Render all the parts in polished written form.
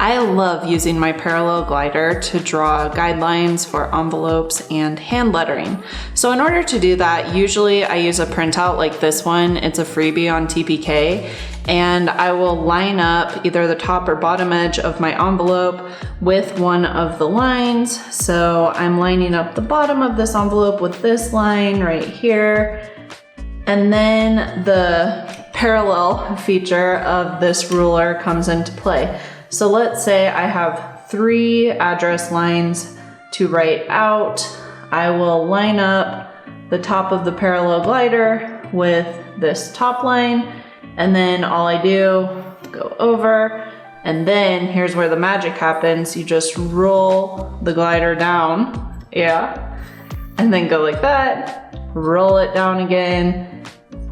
I love using my parallel glider to draw guidelines for envelopes and hand lettering. So in order to do that, usually I use a printout like this one. It's a freebie on TPK, and I will line up either the top or bottom edge of my envelope with one of the lines. So I'm lining up the bottom of this envelope with this line right here. And then the parallel feature of this ruler comes into play. So let's say I have 3 address lines to write out. I will line up the top of the parallel glider with this top line, and then all I do, go over, and then here's where the magic happens. You just roll the glider down, yeah, and then go like that, roll it down again,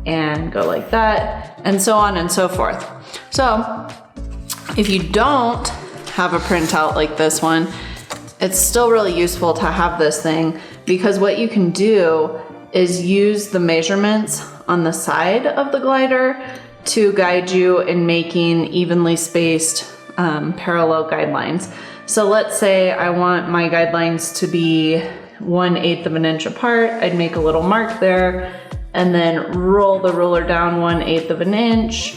and go like that, and so on and so forth. So if you don't have a printout like this one, it's still really useful to have this thing, because what you can do is use the measurements on the side of the glider to guide you in making evenly spaced parallel guidelines. So let's say I want my guidelines to be 1/8 of an inch apart. I'd make a little mark there and then roll the ruler down 1/8 of an inch.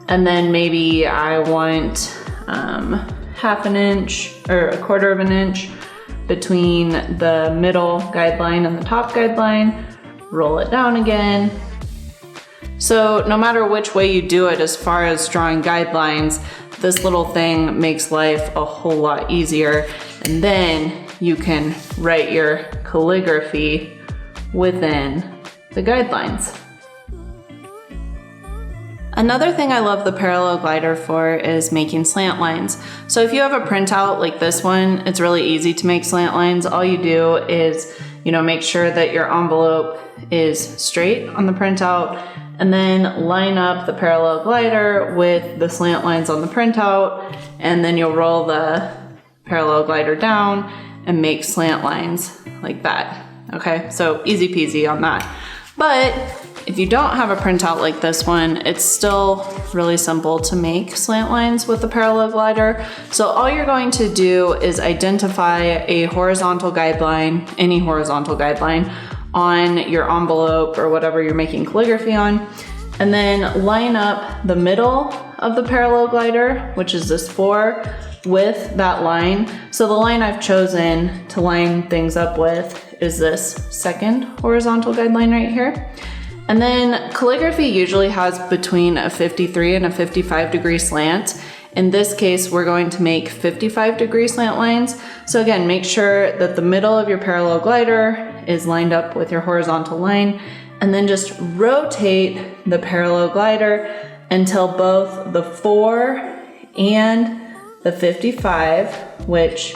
And then maybe I want 1/2 an inch or 1/4 of an inch between the middle guideline and the top guideline, roll it down again. So no matter which way you do it as far as drawing guidelines, this little thing makes life a whole lot easier. And then you can write your calligraphy within the guidelines. Another thing I love the parallel glider for is making slant lines. So if you have a printout like this one, it's really easy to make slant lines. All you do is, make sure that your envelope is straight on the printout, and then line up the parallel glider with the slant lines on the printout, and then you'll roll the parallel glider down and make slant lines like that. Okay, so easy peasy on that. But if you don't have a printout like this one, it's still really simple to make slant lines with the parallel glider. So all you're going to do is identify a horizontal guideline, any horizontal guideline, on your envelope or whatever you're making calligraphy on, and then line up the middle of the parallel glider, which is this 4, with that line. So the line I've chosen to line things up with is this second horizontal guideline right here. And then calligraphy usually has between a 53 and a 55 degree slant. In this case, we're going to make 55 degree slant lines. So again, make sure that the middle of your parallel glider is lined up with your horizontal line, and then just rotate the parallel glider until both the 4 and the 55, which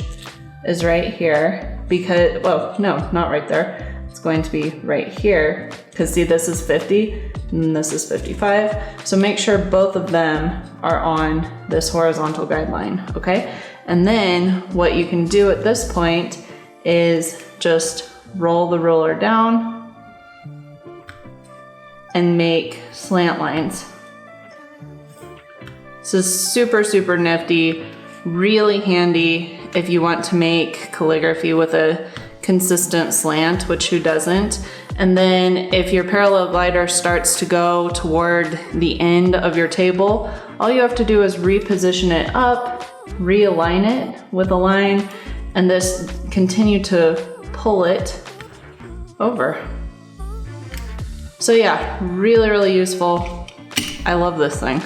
is right here, because, well, no, not right there. It's going to be right here, because see, this is 50 and this is 55. So make sure both of them are on this horizontal guideline, okay? And then what you can do at this point is just roll the ruler down and make slant lines. This is super, super nifty, really handy if you want to make calligraphy with a consistent slant, which who doesn't? And then if your parallel glider starts to go toward the end of your table, all you have to do is reposition it up, realign it with a line, and just continue to pull it over. So yeah, really, really useful. I love this thing.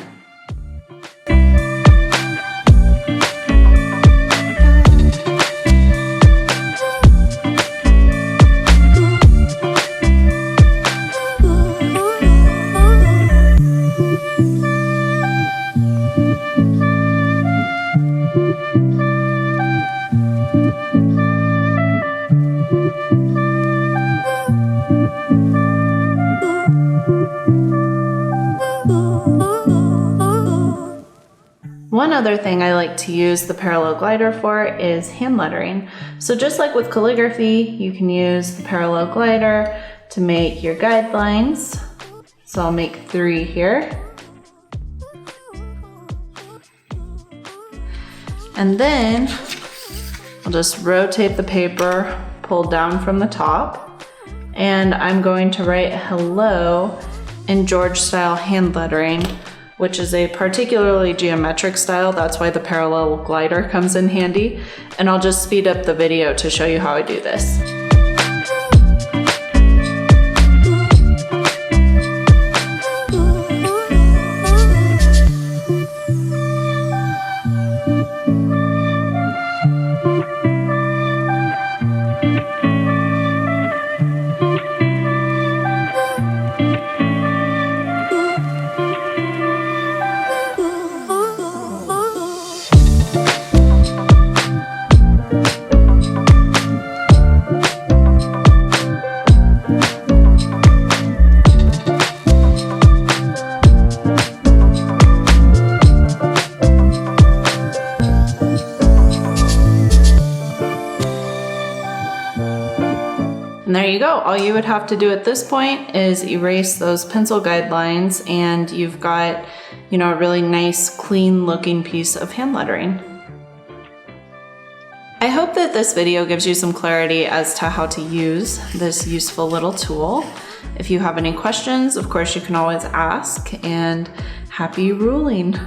One other thing I like to use the parallel glider for is hand lettering. So just like with calligraphy, you can use the parallel glider to make your guidelines. So I'll make 3 here. And then I'll just rotate the paper, pull down from the top, and I'm going to write hello in George style hand lettering, which is a particularly geometric style. That's why the parallel glider comes in handy. And I'll just speed up the video to show you how I do this. And there you go. All you would have to do at this point is erase those pencil guidelines and you've got, a really nice, clean looking piece of hand lettering. I hope that this video gives you some clarity as to how to use this useful little tool. If you have any questions, of course, you can always ask, and happy ruling.